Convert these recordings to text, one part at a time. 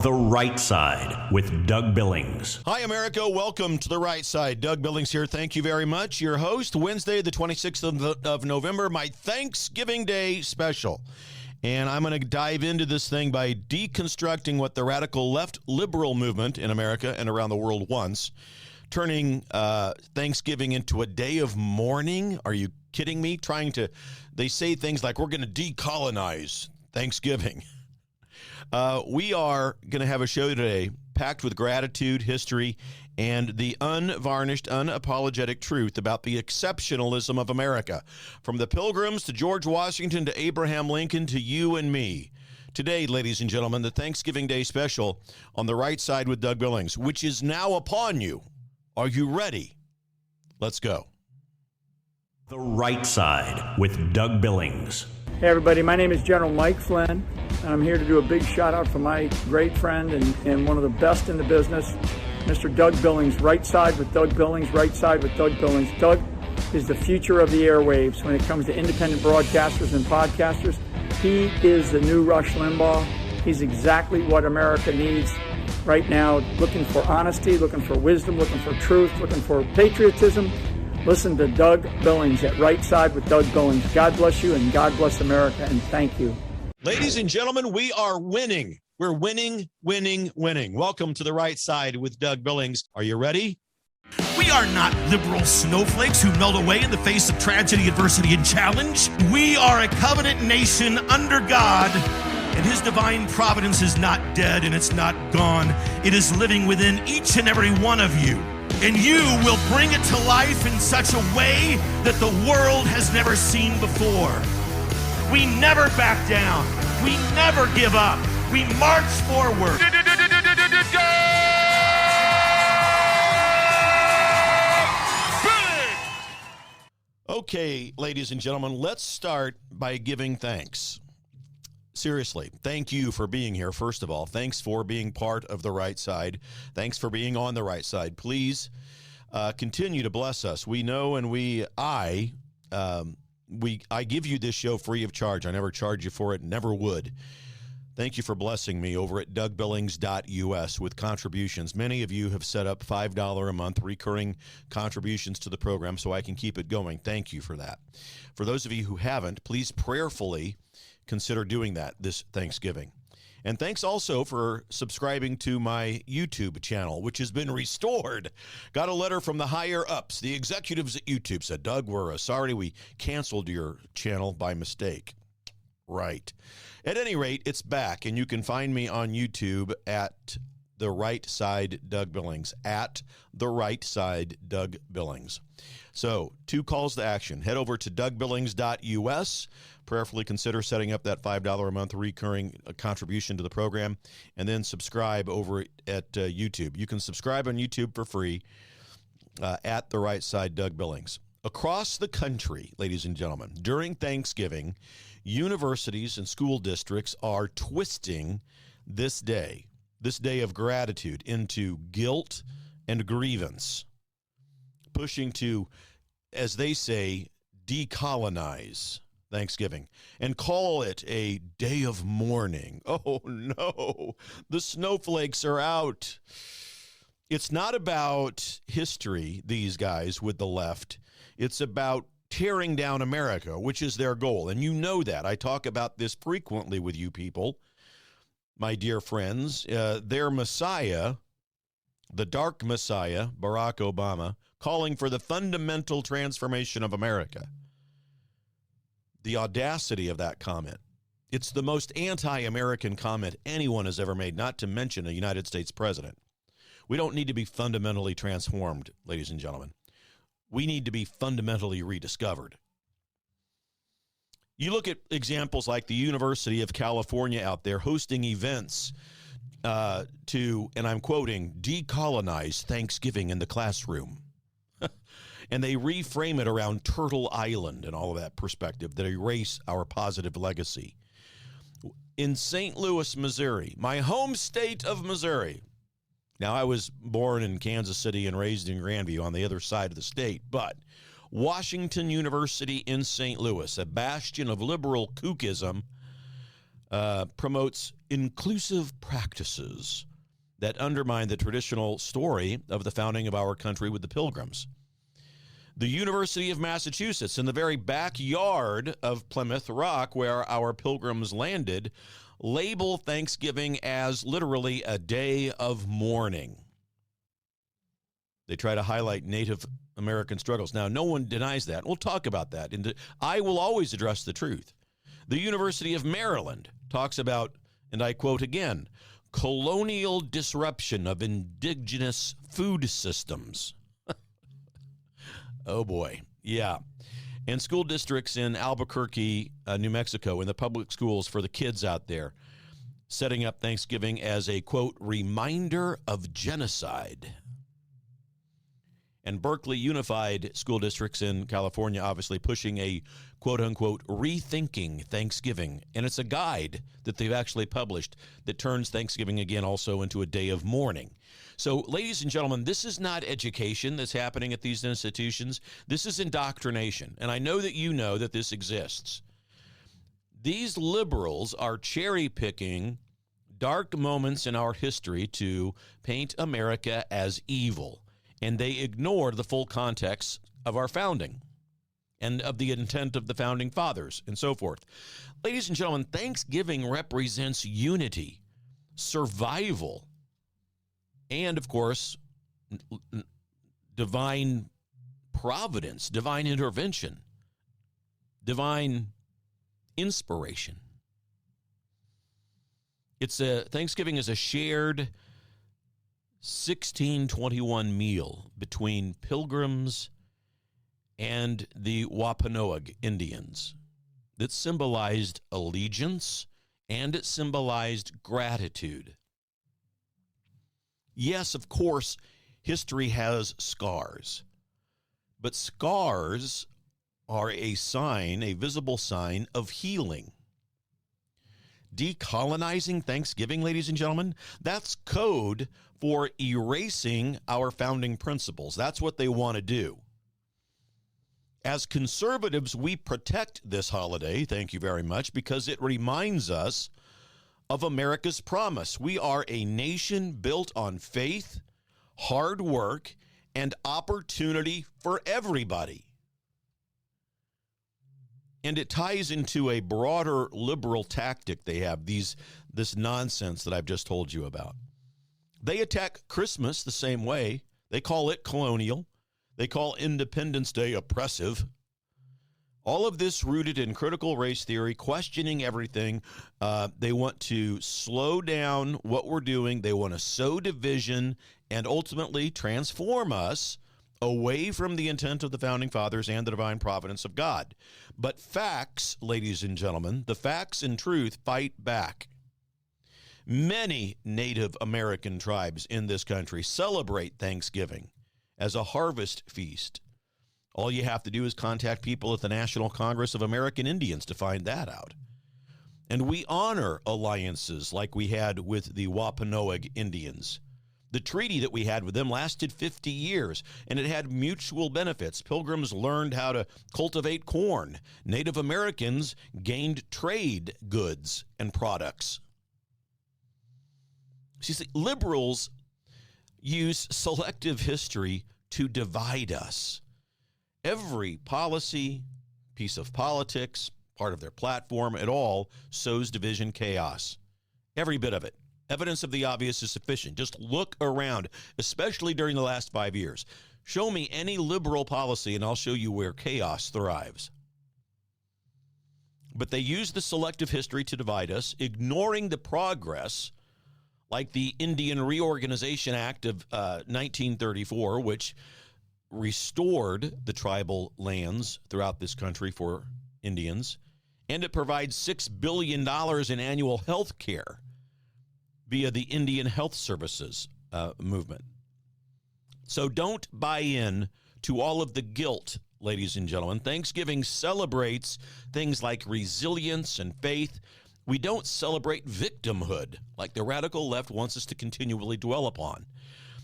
The Right Side with Doug Billings. Hi, America. Welcome to The Right Side. Doug Billings here. Thank you very much. Your host, Wednesday, the 26th of November, my Thanksgiving Day special. And I'm going to dive into this thing by deconstructing what the radical left liberal movement in America and around the world wants, turning Thanksgiving into a day of mourning. Are you kidding me? They say things like, we're going to decolonize Thanksgiving. We are going to have a show today packed with gratitude, history, and the unvarnished, unapologetic truth about the exceptionalism of America. From the Pilgrims to George Washington to Abraham Lincoln to you and me. Today, ladies and gentlemen, the Thanksgiving Day special on The Right Side with Doug Billings, which is now upon you. Are you ready? Let's go. The Right Side with Doug Billings. Hey everybody, my name is General Mike Flynn, and I'm here to do a big shout out for my great friend and one of the best in the business, Mr. Doug Billings. Right Side with Doug Billings, Right Side with Doug Billings. Doug is the future of the airwaves when it comes to independent broadcasters and podcasters. He is the new Rush Limbaugh. He's exactly what America needs right now, looking for honesty, looking for wisdom, looking for truth, looking for patriotism. Listen to Doug Billings at Right Side with Doug Billings. God bless you and God bless America, and thank you. Ladies and gentlemen, we are winning. We're winning, winning, winning. Welcome to The Right Side with Doug Billings. Are you ready? We are not liberal snowflakes who melt away in the face of tragedy, adversity, and challenge. We are a covenant nation under God, and his divine providence is not dead and it's not gone. It is living within each and every one of you. And you will bring it to life in such a way that the world has never seen before. We never back down. We never give up. We march forward. Okay, ladies and gentlemen, let's start by giving thanks. Seriously, thank you for being here, first of all. Thanks for being part of The Right Side. Thanks for being on The Right Side. Please continue to bless us. We know and I give you this show free of charge. I never charge you for it, never would. Thank you for blessing me over at dougbillings.us with contributions. Many of you have set up $5 a month recurring contributions to the program so I can keep it going. Thank you for that. For those of you who haven't, please prayerfully consider doing that this Thanksgiving. And thanks also for subscribing to my YouTube channel, which has been restored. Got a letter from the higher ups. The executives at YouTube said, Doug, we're sorry we canceled your channel by mistake. Right. At any rate, it's back, and you can find me on YouTube at The Right Side Doug Billings, at The Right Side Doug Billings. So, 2 calls to action. Head over to dougbillings.us. Prayerfully consider setting up that $5 a month recurring contribution to the program, and then subscribe over at YouTube. You can subscribe on YouTube for free at The Right Side Doug Billings. Across the country, ladies and gentlemen, during Thanksgiving, universities and school districts are twisting this day of gratitude, into guilt and grievance, pushing to, as they say, decolonize Thanksgiving and call it a day of mourning. Oh, no, the snowflakes are out. It's not about history, these guys with the left. It's about tearing down America, which is their goal. And you know that. I talk about this frequently with you people, my dear friends. Their Messiah, the dark Messiah, Barack Obama, calling for the fundamental transformation of America. The audacity of that comment. It's the most anti-American comment anyone has ever made, not to mention a United States president. We don't need to be fundamentally transformed, ladies and gentlemen. We need to be fundamentally rediscovered. You look at examples like the University of California out there hosting events to, and I'm quoting, decolonize Thanksgiving in the classroom. And they reframe it around Turtle Island and all of that perspective that erase our positive legacy. In St. Louis, Missouri, my home state of Missouri. Now, I was born in Kansas City and raised in Grandview on the other side of the state, but Washington University in St. Louis, a bastion of liberal kookism, promotes inclusive practices that undermine the traditional story of the founding of our country with the Pilgrims. The University of Massachusetts, in the very backyard of Plymouth Rock, where our Pilgrims landed, label Thanksgiving as literally a day of mourning. They try to highlight Native American struggles. Now, no one denies that. We'll talk about that. I will always address the truth. The University of Maryland talks about, and I quote again, colonial disruption of indigenous food systems. Oh, boy. Yeah. And school districts in Albuquerque, New Mexico, in the public schools for the kids out there, setting up Thanksgiving as a, quote, reminder of genocide. And Berkeley Unified School Districts in California obviously pushing a, quote-unquote, rethinking Thanksgiving. And it's a guide that they've actually published that turns Thanksgiving again also into a day of mourning. So, ladies and gentlemen, this is not education that's happening at these institutions. This is indoctrination. And I know that you know that this exists. These liberals are cherry-picking dark moments in our history to paint America as evil. And they ignored the full context of our founding and of the intent of the founding fathers and so forth. Ladies and gentlemen, Thanksgiving represents unity, survival, and, of course, divine providence, divine intervention, divine inspiration. Thanksgiving is a shared 1621 meal between Pilgrims and the Wampanoag Indians that symbolized allegiance and it symbolized gratitude. Yes, of course, history has scars, but scars are a sign, a visible sign of healing. Decolonizing Thanksgiving, ladies and gentlemen, that's code for erasing our founding principles. That's what they want to do. As conservatives, we protect this holiday, thank you very much, because it reminds us of America's promise. We are a nation built on faith, hard work, and opportunity for everybody. And it ties into a broader liberal tactic they have, this nonsense that I've just told you about. They attack Christmas the same way. They call it colonial. They call Independence Day oppressive. All of this rooted in critical race theory, questioning everything. They want to slow down what we're doing. They want to sow division and ultimately transform us away from the intent of the founding fathers and the divine providence of God. But facts, ladies and gentlemen, the facts and truth fight back. Many Native American tribes in this country celebrate Thanksgiving as a harvest feast. All you have to do is contact people at the National Congress of American Indians to find that out. And we honor alliances like we had with the Wampanoag Indians. The treaty that we had with them lasted 50 years, and it had mutual benefits. Pilgrims learned how to cultivate corn. Native Americans gained trade goods and products. See, liberals use selective history to divide us. Every policy, piece of politics, part of their platform, it all sows division, chaos. Every bit of it. Evidence of the obvious is sufficient. Just look around, especially during the last 5 years. Show me any liberal policy, and I'll show you where chaos thrives. But they use the selective history to divide us, ignoring the progress, like the Indian Reorganization Act of 1934, which restored the tribal lands throughout this country for Indians, and it provides $6 billion in annual health care via the Indian Health Services movement. So don't buy in to all of the guilt, ladies and gentlemen. Thanksgiving celebrates things like resilience and faith. We don't celebrate victimhood like the radical left wants us to continually dwell upon.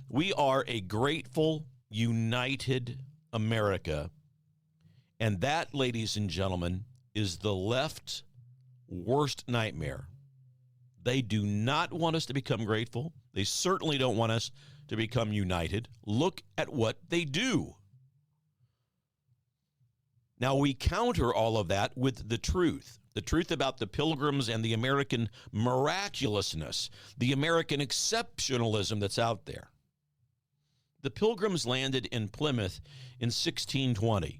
We are a grateful, united America. And that, ladies and gentlemen, is the left's worst nightmare. They do not want us to become grateful. They certainly don't want us to become united. Look at what they do. Now, we counter all of that with the truth about the Pilgrims and the American miraculousness, the American exceptionalism that's out there. The Pilgrims landed in Plymouth in 1620.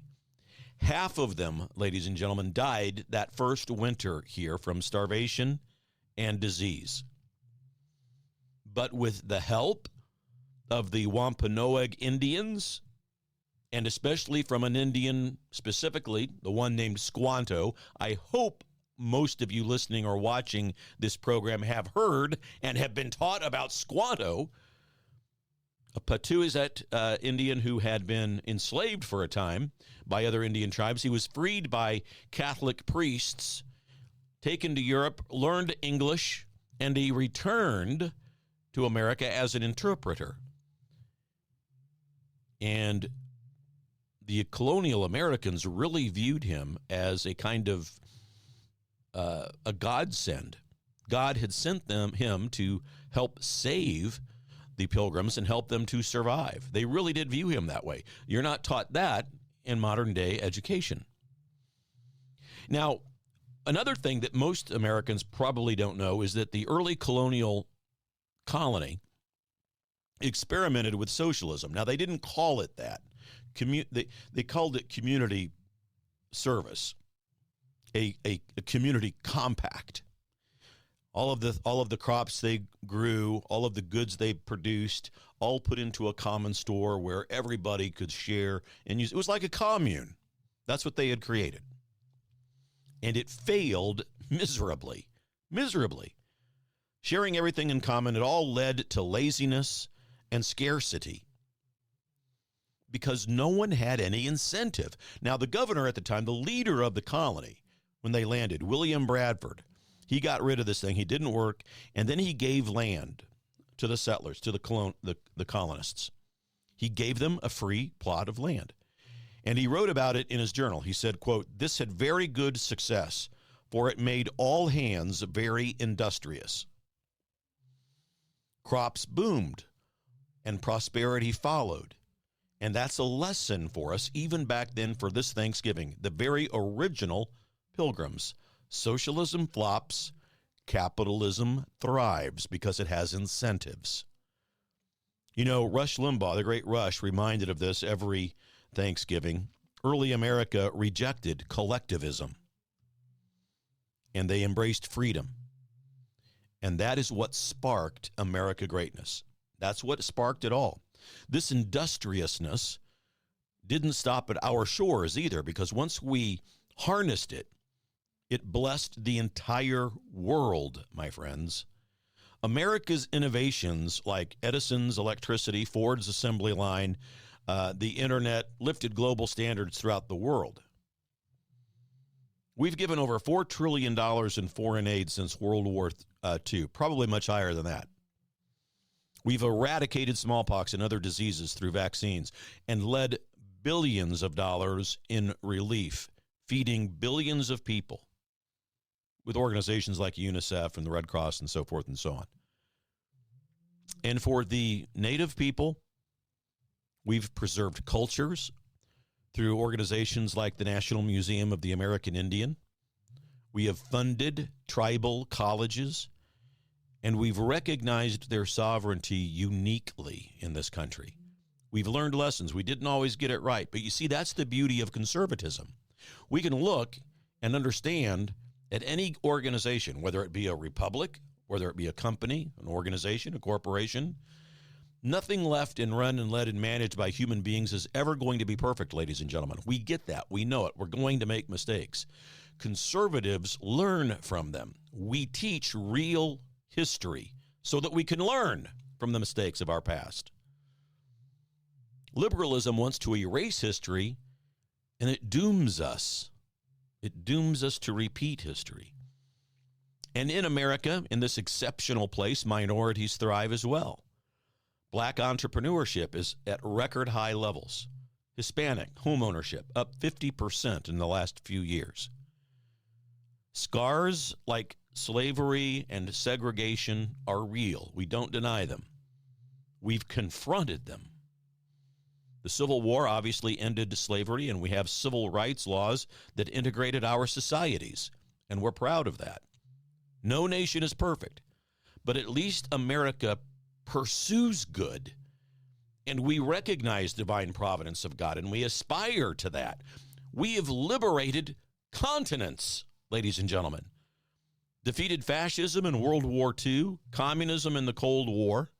Half of them, ladies and gentlemen, died that first winter here from starvation and disease. But with the help of the Wampanoag Indians, and especially from an Indian specifically, the one named Squanto, I hope most of you listening or watching this program have heard and have been taught about Squanto, a Patuxet Indian who had been enslaved for a time by other Indian tribes. He was freed by Catholic priests, taken to Europe, learned English, and he returned to America as an interpreter. And the colonial Americans really viewed him as a kind of a godsend. God had sent him to help save the Pilgrims and help them to survive. They really did view him that way. You're not taught that in modern day education. Now, another thing that most Americans probably don't know is that the early colonial colony experimented with socialism. Now, they didn't call it that. They called it community service, a community compact. All of the crops they grew, all of the goods they produced, all put into a common store where everybody could share and use. It was like a commune. That's what they had created. And it failed miserably. Sharing everything in common, it all led to laziness and scarcity because no one had any incentive. Now, the governor at the time, the leader of the colony, when they landed, William Bradford, he got rid of this thing. He didn't work, and then he gave land to the settlers, to the colonists. He gave them a free plot of land. And he wrote about it in his journal. He said, quote, "This had very good success, for it made all hands very industrious. Crops boomed, and prosperity followed. And that's a lesson for us, even back then for this Thanksgiving, the very original Pilgrims. Socialism flops, capitalism thrives because it has incentives." You know, Rush Limbaugh, the great Rush, reminded of this every Thanksgiving. Early America rejected collectivism, and they embraced freedom. And that is what sparked America greatness. That's what sparked it all. This industriousness didn't stop at our shores either, because once we harnessed it, it blessed the entire world, my friends. America's innovations like Edison's electricity, Ford's assembly line, the internet lifted global standards throughout the world. We've given over $4 trillion in foreign aid since World War II, probably much higher than that. We've eradicated smallpox and other diseases through vaccines and led billions of dollars in relief, feeding billions of people with organizations like UNICEF and the Red Cross and so forth and so on. And for the Native people, we've preserved cultures through organizations like the National Museum of the American Indian. We have funded tribal colleges, and we've recognized their sovereignty uniquely in this country. We've learned lessons. We didn't always get it right, but you see, that's the beauty of conservatism. We can look and understand at any organization, whether it be a republic, whether it be a company, an organization, a corporation, nothing left and run and led and managed by human beings is ever going to be perfect, ladies and gentlemen. We get that. We know it. We're going to make mistakes. Conservatives learn from them. We teach real history so that we can learn from the mistakes of our past. Liberalism wants to erase history, and it dooms us. It dooms us to repeat history. And in America, in this exceptional place, minorities thrive as well. Black entrepreneurship is at record high levels. Hispanic homeownership up 50% in the last few years. Scars like slavery and segregation are real. We don't deny them. We've confronted them. The Civil War obviously ended slavery, and we have civil rights laws that integrated our societies, and we're proud of that. No nation is perfect, but at least America pursues good, and we recognize divine providence of God, and we aspire to that. We have liberated continents, ladies and gentlemen. Defeated fascism in World War II, communism in the Cold War,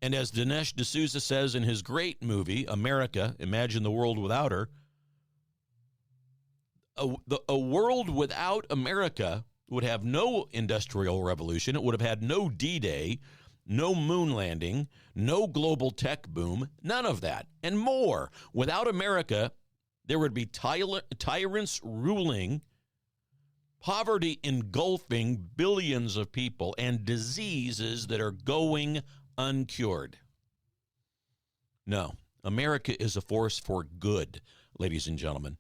and as Dinesh D'Souza says in his great movie, America, Imagine the World Without Her, a world without America would have no industrial revolution. It would have had no D-Day, no moon landing, no global tech boom, none of that, and more. Without America, there would be tyrants ruling, poverty engulfing billions of people, and diseases that are going uncured. No, America is a force for good, ladies and gentlemen.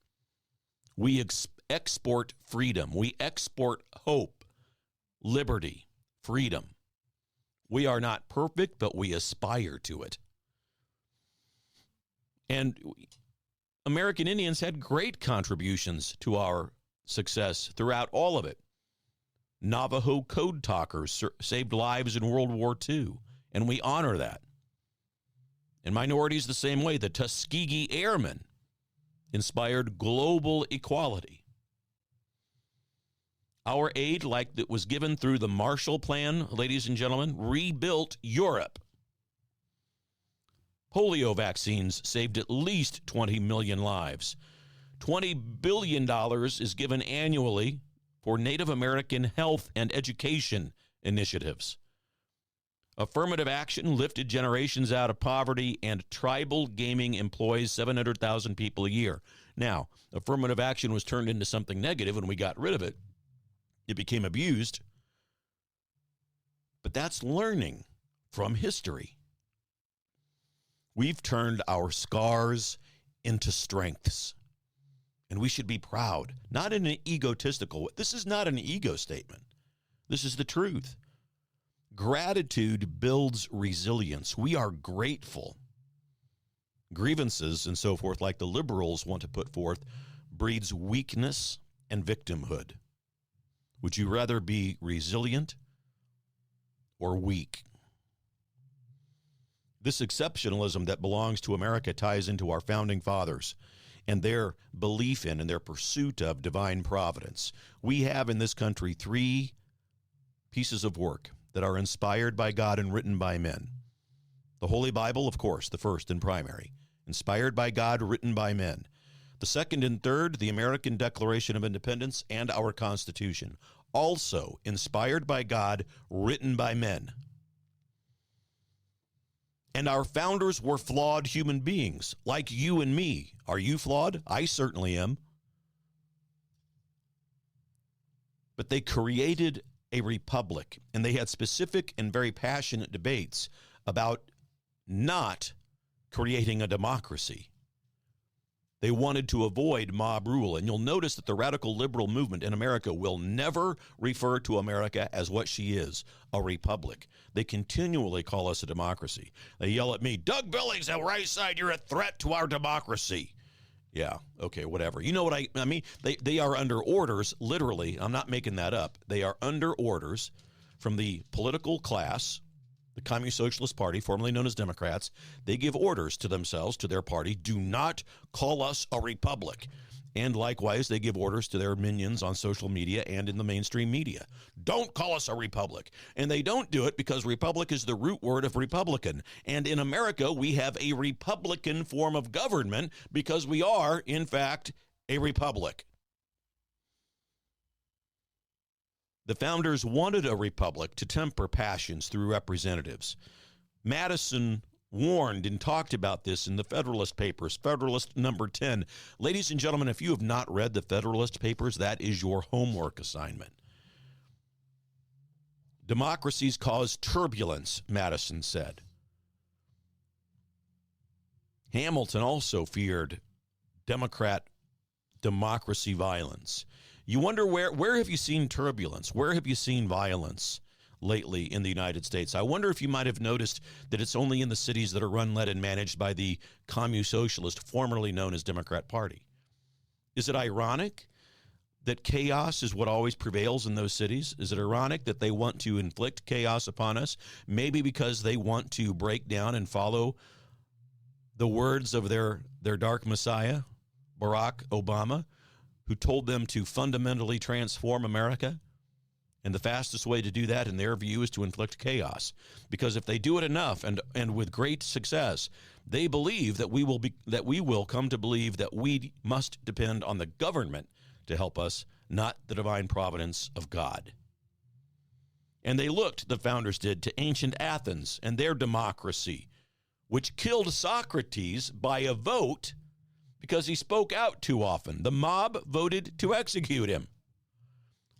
We export freedom. We export hope, liberty, freedom. We are not perfect, but we aspire to it. And American Indians had great contributions to our success throughout all of it. Navajo code talkers saved lives in World War II, and we honor that. And minorities the same way. The Tuskegee Airmen inspired global equality. Our aid, like that was given through the Marshall Plan, ladies and gentlemen, rebuilt Europe. Polio vaccines saved at least 20 million lives. $20 billion is given annually for Native American health and education initiatives. Affirmative action lifted generations out of poverty, and tribal gaming employs 700,000 people a year. Now, affirmative action was turned into something negative when we got rid of it. It became abused. But that's learning from history. We've turned our scars into strengths, and we should be proud, not in an egotistical way. This is not an ego statement. This is the truth. Gratitude builds resilience. We are grateful. Grievances and so forth, like the liberals want to put forth, breeds weakness and victimhood. Would you rather be resilient or weak? This exceptionalism that belongs to America ties into our founding fathers and their belief in and their pursuit of divine providence. We have in this country 3 pieces of work that are inspired by God and written by men. The Holy Bible, of course, the first and primary, inspired by God, written by men. The second and third, the American Declaration of Independence and our Constitution, also inspired by God, written by men. And our founders were flawed human beings, like you and me. Are you flawed? I certainly am. But they created a republic, and they had specific and very passionate debates about not creating a democracy. They wanted to avoid mob rule, and you'll notice that the radical liberal movement in America will never refer to America as what she is, a republic. They continually call us a democracy. They yell at me, Doug Billings, on the right side, you're a threat to our democracy. Yeah, okay, whatever. You know what I mean? They are under orders, literally. I'm not making that up. They are under orders from the political class, the Communist Socialist Party, formerly known as Democrats. They give orders to themselves, to their party, do not call us a republic. And likewise, they give orders to their minions on social media and in the mainstream media. Don't call us a republic. And they don't do it because republic is the root word of Republican. And in America, we have a Republican form of government because we are, in fact, a republic. The founders wanted a republic to temper passions through representatives. Madison warned and talked about this in the Federalist Papers, Federalist number 10. Ladies and gentlemen, if you have not read the Federalist Papers, that is your homework assignment. Democracies cause turbulence, Madison said. Hamilton also feared Democrat democracy violence. You wonder where have you seen turbulence? Where have you seen violence lately in the United States? I wonder if you might have noticed that it's only in the cities that are run, led, and managed by the Communist Socialist, formerly known as Democrat Party. Is it ironic that chaos is what always prevails in those cities? Is it ironic that they want to inflict chaos upon us? Maybe because they want to break down and follow the words of their dark messiah, Barack Obama, who told them to fundamentally transform America. And the fastest way to do that, in their view, is to inflict chaos. Because if they do it enough and with great success, they believe that we will come to believe that we must depend on the government to help us, not the divine providence of God. And they looked, the founders did, to ancient Athens and their democracy, which killed Socrates by a vote because he spoke out too often. The mob voted to execute him.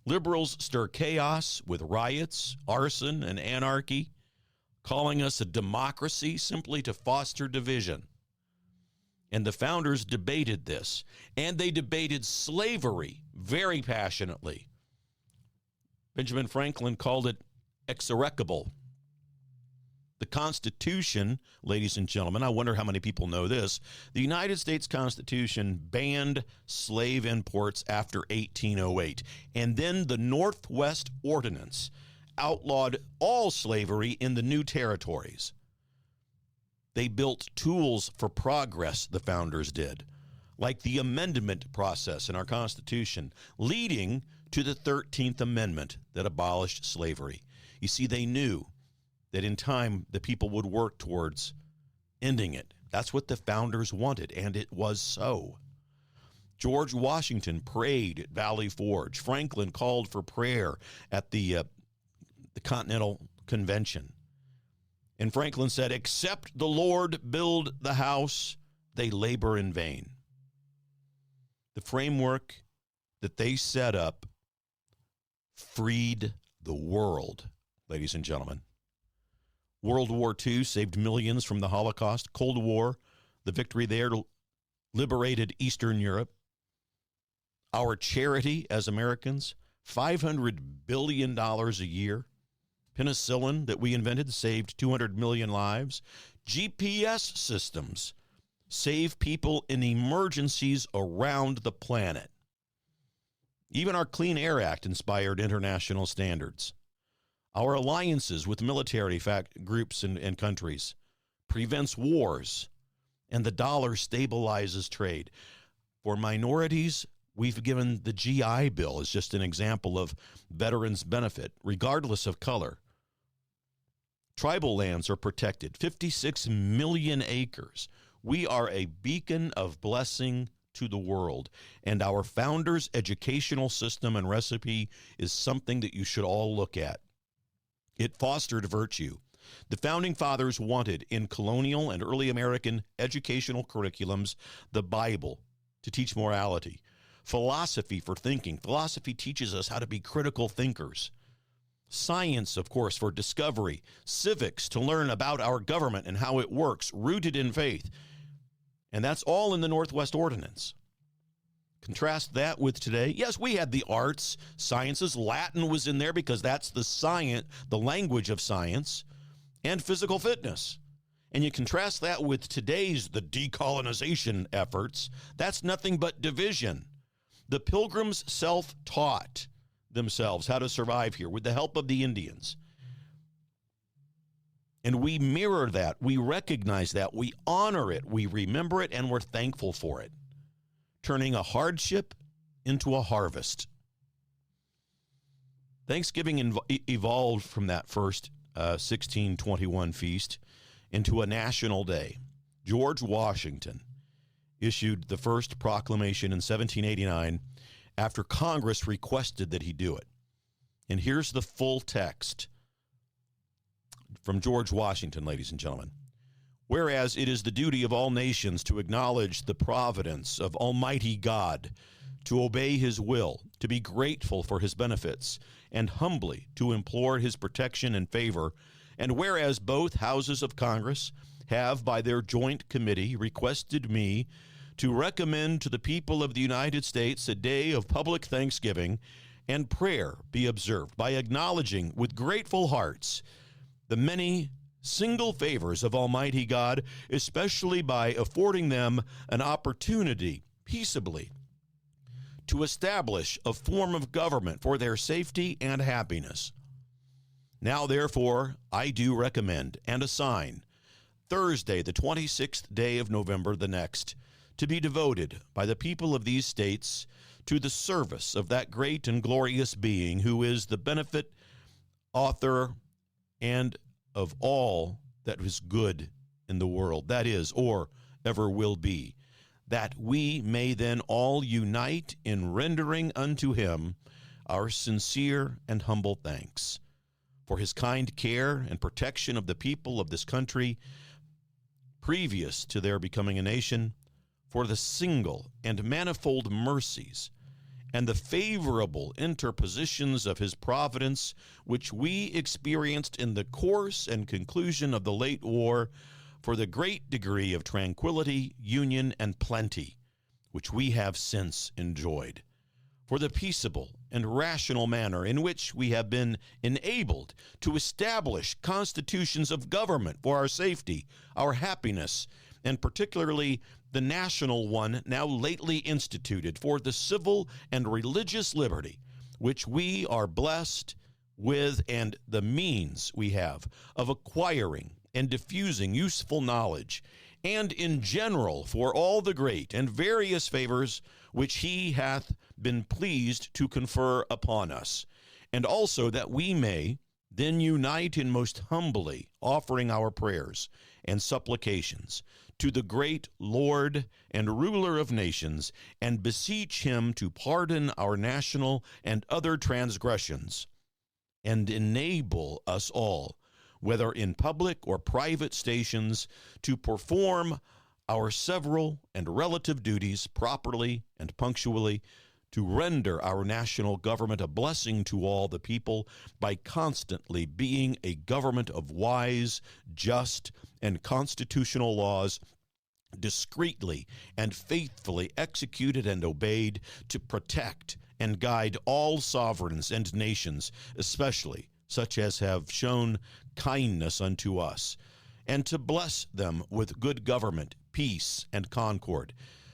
Liberals stir chaos with riots, arson, and anarchy, calling us a democracy simply to foster division. And the founders debated this, and they debated slavery very passionately. Benjamin Franklin called it execrable. The Constitution, ladies and gentlemen, I wonder how many people know this, the United States Constitution banned slave imports after 1808, and then the Northwest Ordinance outlawed all slavery in the new territories. They built tools for progress, the founders did, like the amendment process in our Constitution, leading to the 13th Amendment that abolished slavery. You see, they knew that in time the people would work towards ending it. That's what the founders wanted, and it was so. George Washington prayed at Valley Forge. Franklin called for prayer at the Continental Convention. And Franklin said, "Except the Lord build the house, they labor in vain." The framework that they set up freed the world, ladies and gentlemen. World War II saved millions from the Holocaust. Cold War, the victory there liberated Eastern Europe. Our charity as Americans, $500 billion a year. Penicillin that we invented saved 200 million lives. GPS systems save people in emergencies around the planet. Even our Clean Air Act inspired international standards. Our alliances with military groups and countries prevents wars, and the dollar stabilizes trade. For minorities, we've given the GI Bill as just an example of veterans' benefit, regardless of color. Tribal lands are protected, 56 million acres. We are a beacon of blessing to the world, and our founders' educational system and recipe is something that you should all look at. It fostered virtue. The Founding Fathers wanted in colonial and early American educational curriculums the Bible to teach morality, philosophy for thinking. Philosophy teaches us how to be critical thinkers. Science, of course, for discovery. Civics to learn about our government and how it works, rooted in faith. And that's all in the Northwest Ordinance. Contrast that with today. Yes, we had the arts, sciences. Latin was in there because that's the language of science, and physical fitness. And you contrast that with today's, the decolonization efforts. That's nothing but division. The Pilgrims self-taught themselves how to survive here with the help of the Indians. And we mirror that. We recognize that. We honor it. We remember it, and we're thankful for it, turning a hardship into a harvest. Thanksgiving evolved from that first 1621 feast into a national day. George Washington issued the first proclamation in 1789 after Congress requested that he do it. And here's the full text from George Washington, ladies and gentlemen. Whereas it is the duty of all nations to acknowledge the providence of Almighty God, to obey his will, to be grateful for his benefits, and humbly to implore his protection and favor, and whereas both houses of Congress have by their joint committee requested me to recommend to the people of the United States a day of public thanksgiving and prayer be observed by acknowledging with grateful hearts the many single favors of Almighty God, especially by affording them an opportunity peaceably to establish a form of government for their safety and happiness. Now, therefore, I do recommend and assign Thursday, the 26th day of November, the next, to be devoted by the people of these states to the service of that great and glorious being who is the benefit, author, and of all that is good in the world, that is, or ever will be, that we may then all unite in rendering unto him our sincere and humble thanks for his kind care and protection of the people of this country previous to their becoming a nation, for the single and manifold mercies and the favorable interpositions of his providence which we experienced in the course and conclusion of the late war, for the great degree of tranquility, union, and plenty which we have since enjoyed, for the peaceable and rational manner in which we have been enabled to establish constitutions of government for our safety, our happiness, and particularly the national one now lately instituted for the civil and religious liberty, which we are blessed with, and the means we have of acquiring and diffusing useful knowledge, and in general for all the great and various favors which he hath been pleased to confer upon us, and also that we may then unite in most humbly offering our prayers and supplications to the great Lord and ruler of nations, and beseech him to pardon our national and other transgressions, and enable us all, whether in public or private stations, to perform our several and relative duties properly and punctually, to render our national government a blessing to all the people by constantly being a government of wise, just, and constitutional laws, discreetly and faithfully executed and obeyed, to protect and guide all sovereigns and nations, especially such as have shown kindness unto us, and to bless them with good government, peace, and concord,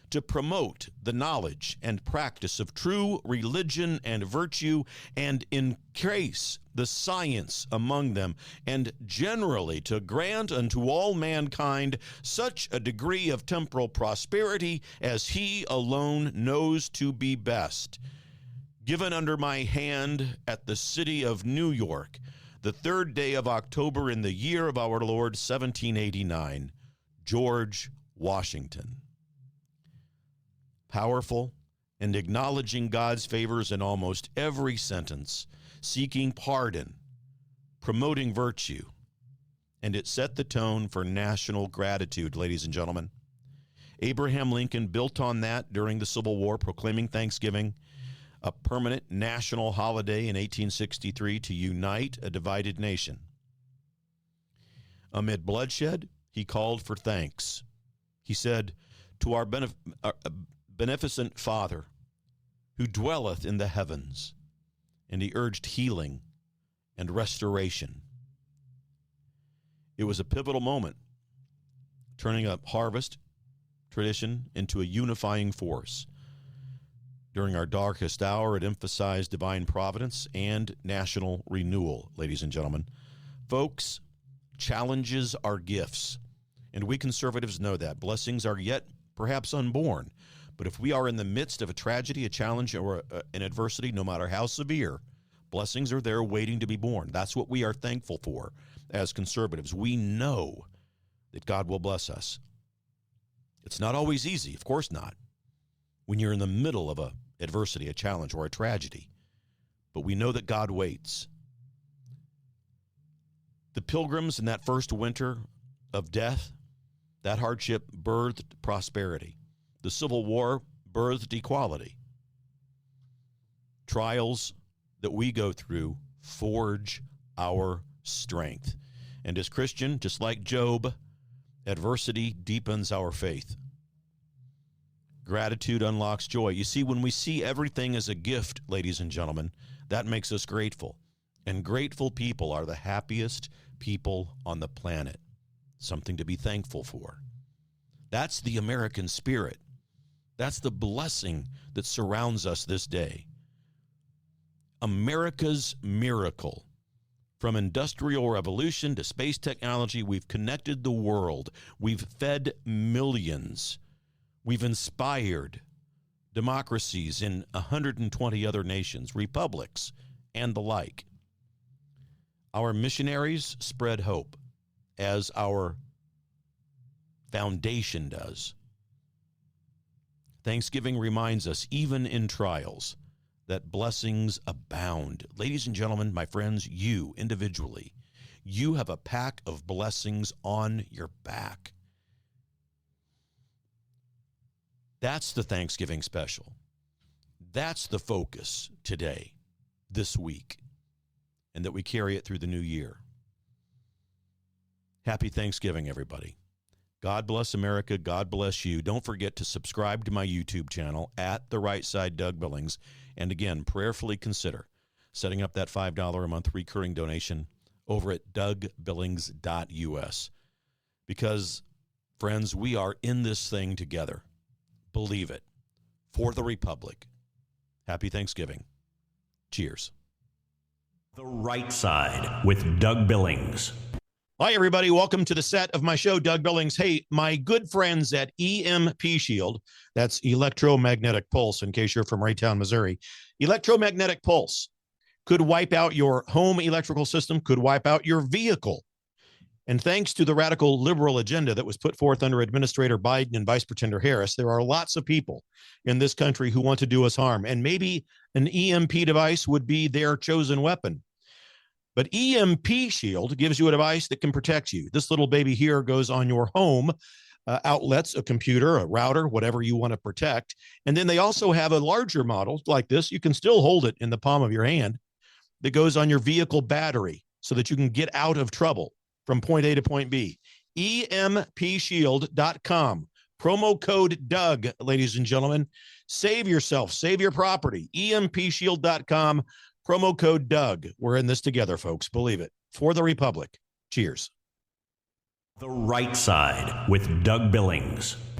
to promote the knowledge and practice of true religion and virtue, and increase the science among them, and generally to grant unto all mankind such a degree of temporal prosperity as he alone knows to be best. Given under my hand at the city of New York, the 3rd day of October in the year of our Lord 1789, George Washington. Powerful and acknowledging God's favors in almost every sentence, seeking pardon, promoting virtue, and it set the tone for national gratitude, ladies and gentlemen. Abraham Lincoln built on that during the Civil War, proclaiming Thanksgiving a permanent national holiday in 1863 to unite a divided nation. Amid bloodshed, he called for thanks. He said, "To our beneficent Father, who dwelleth in the heavens," and he urged healing and restoration. It was a pivotal moment, turning a harvest tradition into a unifying force. During our darkest hour, it emphasized divine providence and national renewal, ladies and gentlemen. Folks, challenges are gifts, and we conservatives know that. Blessings are yet perhaps unborn, but if we are in the midst of a tragedy, a challenge, or an adversity, no matter how severe, blessings are there waiting to be born. That's what we are thankful for as conservatives. We know that God will bless us. It's not always easy, of course not, when you're in the middle of a adversity, a challenge, or a tragedy. But we know that God waits. The Pilgrims in that first winter of death, that hardship birthed prosperity. The Civil War birthed equality. Trials that we go through forge our strength. And as Christian, just like Job, adversity deepens our faith. Gratitude unlocks joy. You see, when we see everything as a gift, ladies and gentlemen, that makes us grateful. And grateful people are the happiest people on the planet. Something to be thankful for. That's the American spirit. That's the blessing that surrounds us this day. America's miracle. From industrial revolution to space technology, we've connected the world. We've fed millions. We've inspired democracies in 120 other nations, republics, and the like. Our missionaries spread hope, as our foundation does. Thanksgiving reminds us, even in trials, that blessings abound. Ladies and gentlemen, my friends, you individually, you have a pack of blessings on your back. That's the Thanksgiving special. That's the focus today, this week, and that we carry it through the new year. Happy Thanksgiving, everybody. God bless America. God bless you. Don't forget to subscribe to my YouTube channel at The Right Side Doug Billings. And again, prayerfully consider setting up that $5 a month recurring donation over at dougbillings.us. Because, friends, we are in this thing together. Believe it. For the Republic. Happy Thanksgiving. Cheers. The Right Side with Doug Billings. Hi, everybody. Welcome to the set of my show, Doug Billings. Hey, my good friends at EMP Shield, that's electromagnetic pulse, in case you're from Raytown, Missouri. Electromagnetic pulse could wipe out your home electrical system, could wipe out your vehicle. And thanks to the radical liberal agenda that was put forth under Administrator Biden and Vice Pretender Harris, there are lots of people in this country who want to do us harm. And maybe an EMP device would be their chosen weapon. But EMP Shield gives you a device that can protect you. This little baby here goes on your home outlets, a computer, a router, whatever you want to protect. And then they also have a larger model like this. You can still hold it in the palm of your hand that goes on your vehicle battery so that you can get out of trouble from point A to point B. EMPshield.com. Promo code Doug, ladies and gentlemen. Save yourself. Save your property. EMPshield.com. Promo code Doug. We're in this together, folks. Believe it. For the Republic. Cheers. The Right Side with Doug Billings.